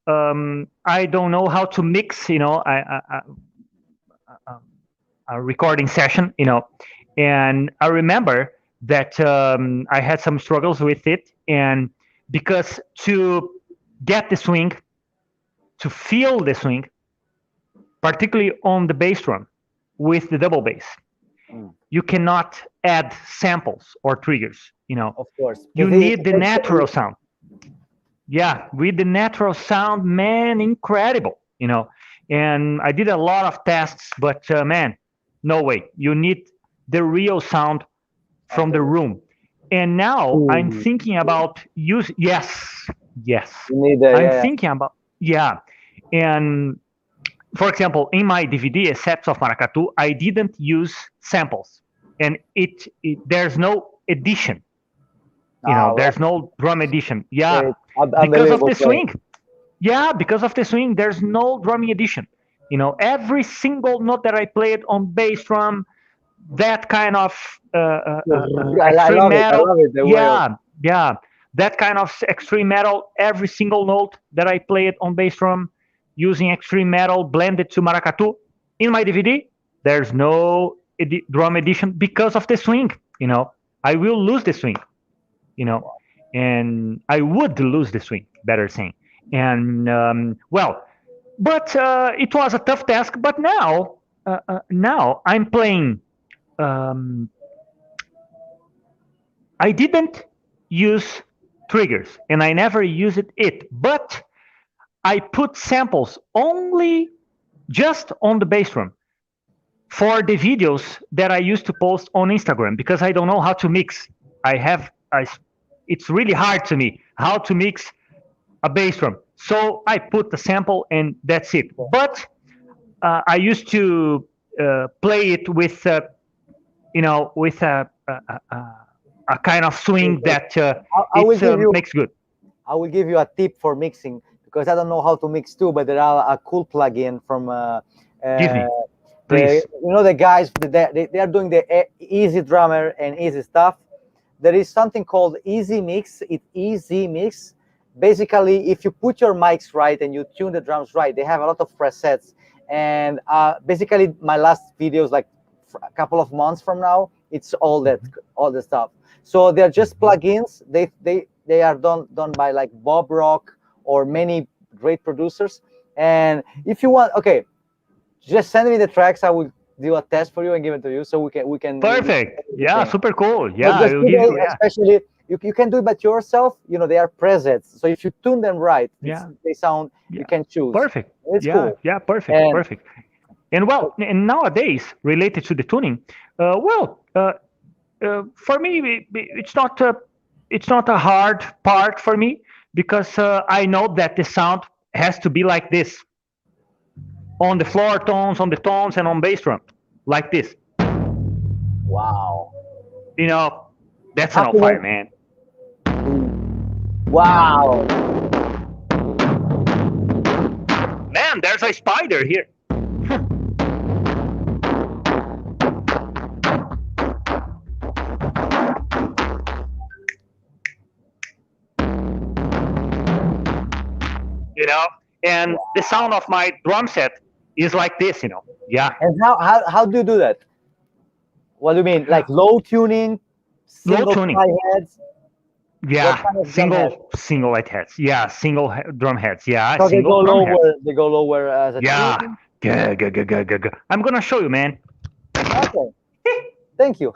B: I don't know how to mix, a, a recording session, and I remember that I had some struggles with it, and because to get the swing, to feel the swing, particularly on the bass drum with the double bass,
A: Mm,
B: you cannot add samples or triggers.
A: of course,
B: You
A: because
B: need the natural sound. Yeah, with the natural sound, man, incredible. And I did a lot of tests, but man, no way. You need the real sound from the
A: absolutely.
B: room. And now I'm
A: Mm,
B: thinking about use. Yes, yes.
A: you need
B: I'm
A: yeah.
B: thinking about, yeah. And for example, in my DVD, Sets of Maracatu, I didn't use samples, and there's no edition.
A: Well,
B: There's no drum edition. Yeah,
A: it's
B: because of
A: unbelievable
B: the
A: playing.
B: swing. Yeah, because of the swing, there's no drumming edition. Every single note that I played on bass drum, that kind of
A: I
B: extreme
A: love it. I
B: metal.
A: love it. The way of
B: Yeah, yeah, that kind of extreme metal. Every single note that I played on bass drum using extreme metal blended to maracatu in my DVD. There's no drum edition because of the swing. I will lose the swing. And I would lose the swing, better saying. And well, but it was a tough task. But now I'm playing. I didn't use triggers, and I never used it. But I put samples only just on the bass drum for the videos that I used to post on Instagram, because I don't know how to mix. It's really hard to me how to mix a bass drum. So I put the sample and that's it. But I used to play it with, with a kind of swing that makes good.
A: I will give you a tip for mixing, because I don't know how to mix too, but there are a cool plugin from
B: Give me, please.
A: the guys, they are doing the Easy Drummer and Easy Stuff. There is something called Easy Mix. It's Easy Mix. Basically, if you put your mics right and you tune the drums right, they have a lot of presets. And basically, my last videos, like a couple of months from now, it's all the stuff. So they're just plugins. They are done by like Bob Rock or many great producers. And if you want, okay, just send me the tracks. I will do a test for you and give it to you, so we can.
B: Perfect. Yeah, super cool. Yeah, I will give you,
A: especially you can do it by yourself. They are presets. So if you tune them right, they sound. Yeah. You can choose.
B: Perfect.
A: It's cool.
B: Yeah, perfect. Perfect. And and nowadays, related to the tuning, for me, it's not a hard part for me, because I know that the sound has to be like this, on the floor tones, on the tones, and on bass drum, like this.
A: Wow.
B: That's an fire, man.
A: Wow.
B: Man, there's a spider here. And the sound of my drum set is like this, Yeah.
A: And how do you do that? What do you mean? Like low tuning,
B: low tuning
A: hi-hats?
B: Yeah, single light heads. Yeah, single drum heads. Yeah,
A: so
B: single drum heads.
A: They go lower as a
B: tuning? Good. I'm gonna show you, man.
A: Okay. Thank you.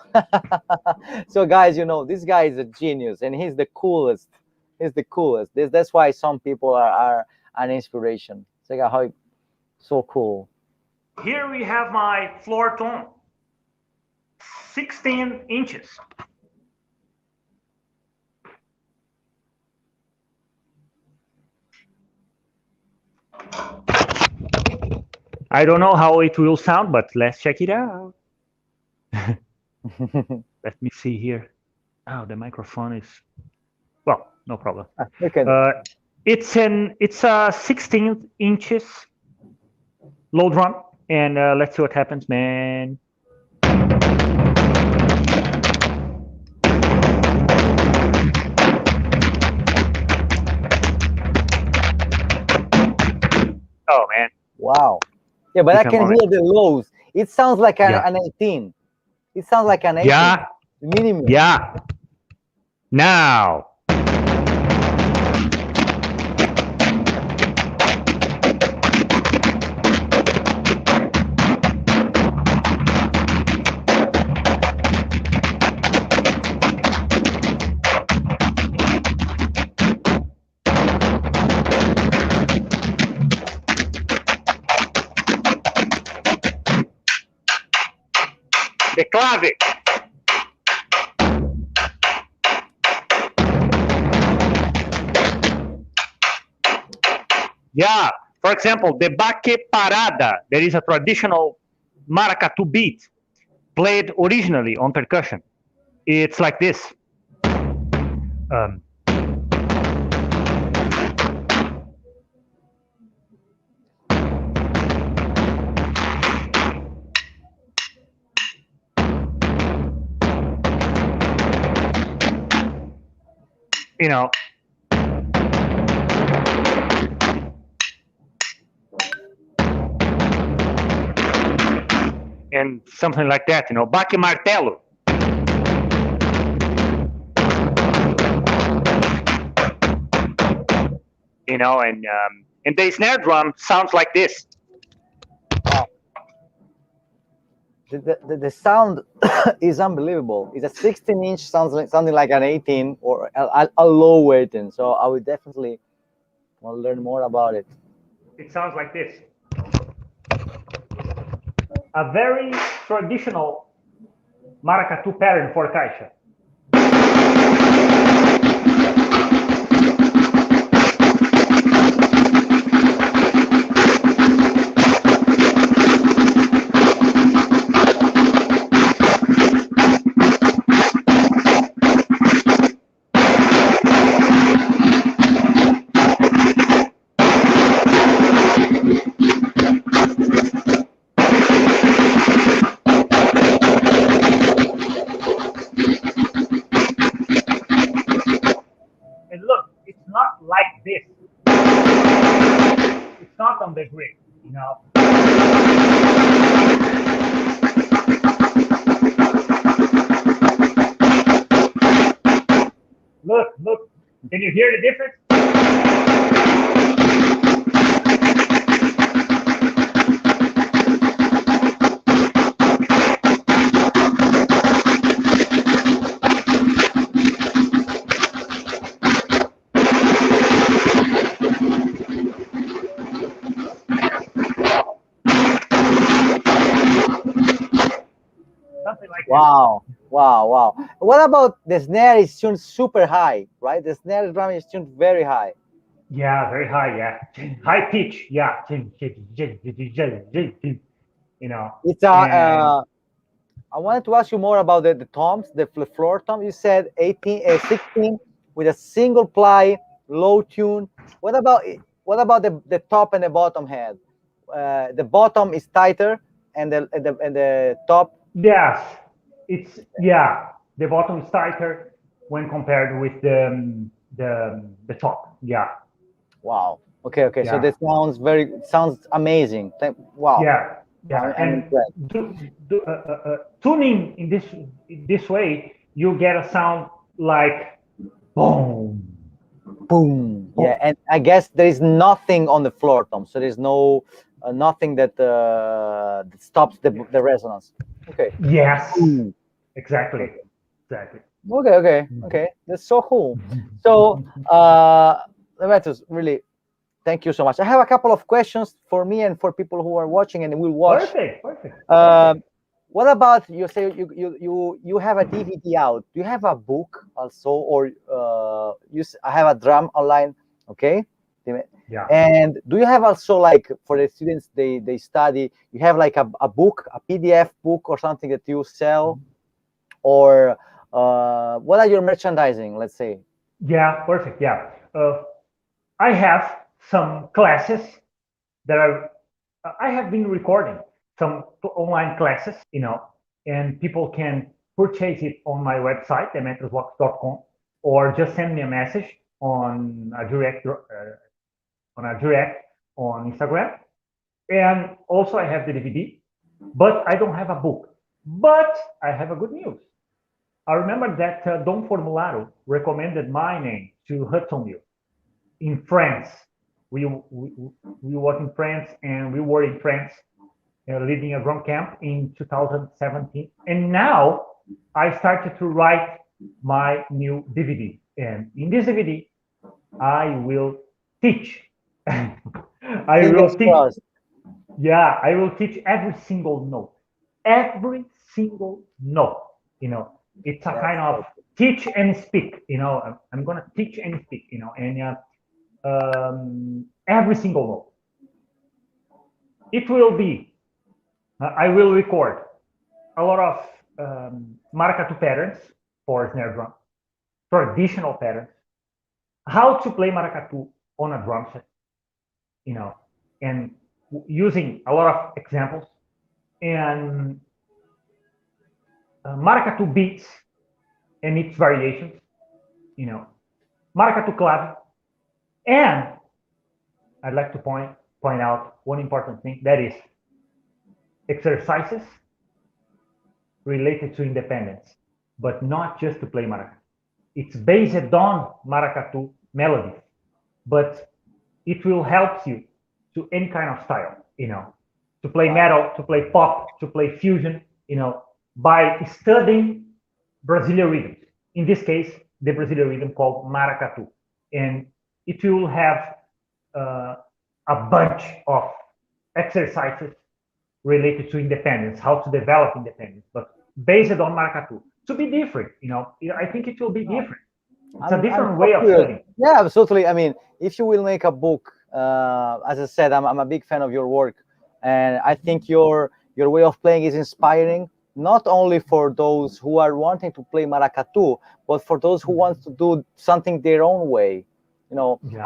A: So guys, this guy is a genius, and he's the coolest. That's why some people are an inspiration. Check out how so cool.
B: Here we have my floor tone, 16 inches. I don't know how it will sound, but let's check it out. Let me see here. Oh, the microphone is, well, no problem.
A: Okay.
B: It's a 16 inches low drum, and let's see what happens, man. Oh man!
A: Wow. Yeah, but I can hear the lows. It sounds like an 18. It sounds like an 18.
B: Yeah.
A: Minimum.
B: Yeah. Now. The clave. Yeah, for example, the baque parada, there is a traditional maracatu beat played originally on percussion. It's like this. You know, and something like that, baque martelo. And the snare drum sounds like this.
A: The sound is unbelievable. It's a 16-inch, sounds like something like an 18 or a low 18. So I would definitely want to learn more about it.
B: It sounds like this. A very traditional maracatu pattern for caixa. On the grid, Look, can you hear the difference?
A: Wow. What about the snare is tuned super high, right? The snare drum is tuned very high.
B: Yeah, very high, yeah. High pitch, yeah.
A: It's I wanted to ask you more about the toms, the floor tom. You said 16 with a single ply, low tune. What about the top and the bottom head? The bottom is tighter, and the top.
B: Yes, the bottom is tighter when compared with the top. Yeah.
A: Wow. Okay.
B: Yeah.
A: So that sounds amazing. Wow.
B: Yeah.
A: I'm
B: tuning in this way, you get a sound like boom.
A: Yeah, and I guess there is nothing on the floor tom, so there's no nothing that stops the resonance. Okay.
B: Yes. Exactly.
A: Okay. That's so cool. So, Demetrius, really, thank you so much. I have a couple of questions for me and for people who are watching and will watch.
B: Perfect.
A: What about you? Say you have a DVD out. Do you have a book also, or I have a drum online? Okay.
B: Yeah.
A: And do you have also, like, for the students they study, you have like a book, a PDF book or something that you sell, or what are your merchandising? Let's say.
B: Yeah. Perfect. Yeah. I have some classes that I have been recording some online classes, and people can purchase it on my website, demetriusvox.com, or just send me a message on a direct on Instagram. And also I have the DVD, but I don't have a book. But I have a good news. I remember that Dom Formularo recommended my name to Hudsonville in France. We work in France, and we were in France leading a drum camp in 2017. And now I started to write my new DVD. And in this DVD, I will teach. I will teach every single note. Every single note. It's a kind of teach and speak. I'm gonna teach and speak. And every single note. It will be. I will record a lot of maracatu patterns for snare drum, traditional patterns, how to play maracatu on a drum set, and using a lot of examples, and maracatu beats and its variations, maracatu clave, and I'd like to point out one important thing, that is exercises related to independence, but not just to play maracatu. It's based on maracatu melodies, but it will help you to any kind of style, to play metal, to play pop, to play fusion, by studying Brazilian rhythms. In this case, the Brazilian rhythm called maracatu. And it will have a bunch of exercises related to independence, how to develop independence, but based on maracatu. To be different, I think it will be different. It's a different way of studying.
A: Yeah, absolutely. I mean, if you will make a book, as I said, I'm a big fan of your work, and I think your way of playing is inspiring, not only for those who are wanting to play maracatu, but for those who want to do something their own way.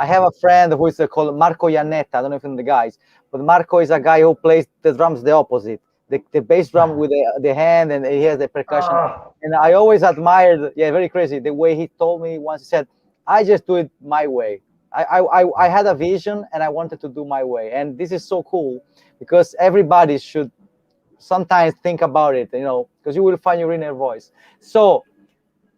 A: I have a friend who is called Marco Iannetta. I don't know if you know the guys, but Marco is a guy who plays the drums the opposite. The bass drum with the hand, and he has the percussion. And I always admired, very crazy, the way he told me once. He said, I just do it my way. I had a vision and I wanted to do my way. And this is so cool because everybody should sometimes think about it, because you will find your inner voice. So,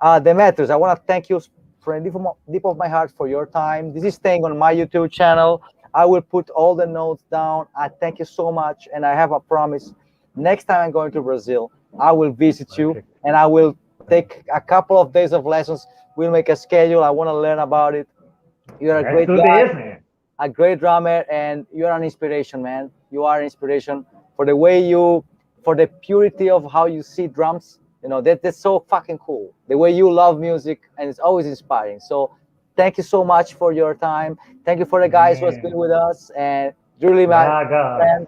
A: Demetrius, I want to thank you from the deep of my heart for your time. This is staying on my YouTube channel. I will put all the notes down. I thank you so much. And I have a promise. Next time I'm going to Brazil, I will visit you and I will take a couple of days of lessons. We'll make a schedule. I want to learn about it. You're a great guy, a great drummer, and you're an inspiration, man. You are an inspiration for the way for the purity of how you see drums. That's so fucking cool. The way you love music, and it's always inspiring. So thank you so much for your time. Thank you for the guys who has been with us, and really, my friend,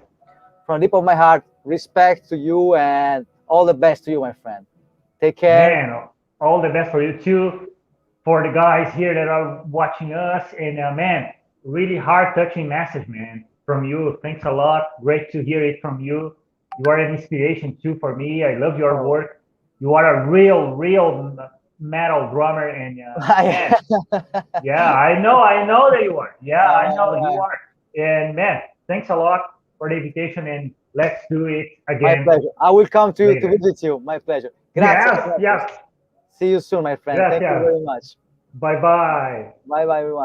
A: from the deep of my heart, respect to you and all the best to you, my friend. Take care.
B: Man, all the best for you too. For the guys here that are watching us, and man, really heart-touching message, man, from you. Thanks a lot. Great to hear it from you. You are an inspiration too for me. I love your work. You are a real metal drummer, and man, yeah, I know that you are. Yeah, I know you are. And man, thanks a lot for the invitation, and let's do it again.
A: My pleasure. I will come to you to visit you. My pleasure.
B: Grazie. Yes.
A: See you soon, my friend. Thank you very much.
B: Bye-bye.
A: Bye-bye, everyone.